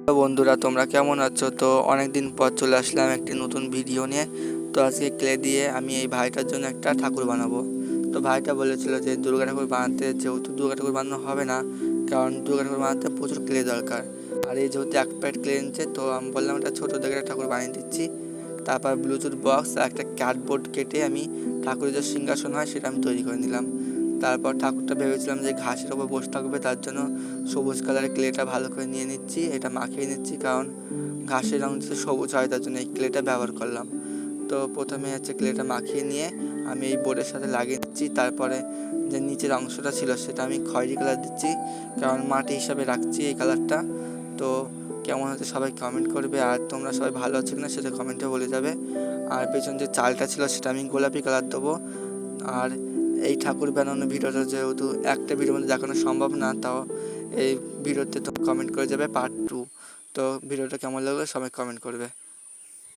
তো বন্ধুরা, তোমরা কেমন আছো? তো অনেক দিন পর চলে আসলাম একটি নতুন ভিডিও নিয়ে। তো আজকে ক্লে দিয়ে আমি এই ভাইটার জন্য একটা ঠাকুর বানাবো। তো ভাইটা বলেছিল যে দুর্গা ঠাকুর বানাতে, যেহেতু দুর্গা ঠাকুর বানানো হবে না, কারণ দুর্গা ঠাকুর বানাতে প্রচুর ক্লে দরকার। আর এই যেহেতু এক প্যাকেট ক্লে নিচ্ছে, তো আমি বললাম একটা ছোটো দেখে একটা ঠাকুর বানিয়ে দিচ্ছি। তারপর ব্লুটুথ বক্স আর একটা কার্ডবোর্ড কেটে আমি ঠাকুরের যে সিংহাসন হয় সেটা আমি তৈরি করে নিলাম। তারপর ঠাকুরটা ভেবেছিলাম যে ঘাসের ওপর বসে থাকবে, তার জন্য সবুজ কালারের ক্লেটা ভালো করে নিয়ে নিচ্ছি, এটা মাখিয়ে নিচ্ছি, কারণ ঘাসের রঙ যদি সবুজ হয় তার জন্য এই ক্লেটা ব্যবহার করলাম। তো প্রথমে ক্লেটা মাখিয়ে নিয়ে আমি এই বোর্ডের সাথে লাগিয়ে নিচ্ছি। তারপরে যে নিচের অংশটা ছিল সেটা আমি খয়েরি কালার দিচ্ছি, কারণ মাটি হিসাবে রাখছি এই কালারটা। তো কেমন হচ্ছে সবাই কমেন্ট করবে, আর তোমরা সবাই ভালো আছো কিনা সেটা কমেন্টে বলে যাবে। আর পেছন যে চালটা ছিল সেটা আমি গোলাপি কালার দেবো। আর এই ঠাকুর বানানোর ভিডিওটা যেহেতু একটা ভিডিওর মধ্যে দেখানো সম্ভব না, তাও এই ভিডিওতে তো কমেন্ট করে যাবে পার্ট 2। তো ভিডিওটা কেমন লাগলো সবাই কমেন্ট করবে।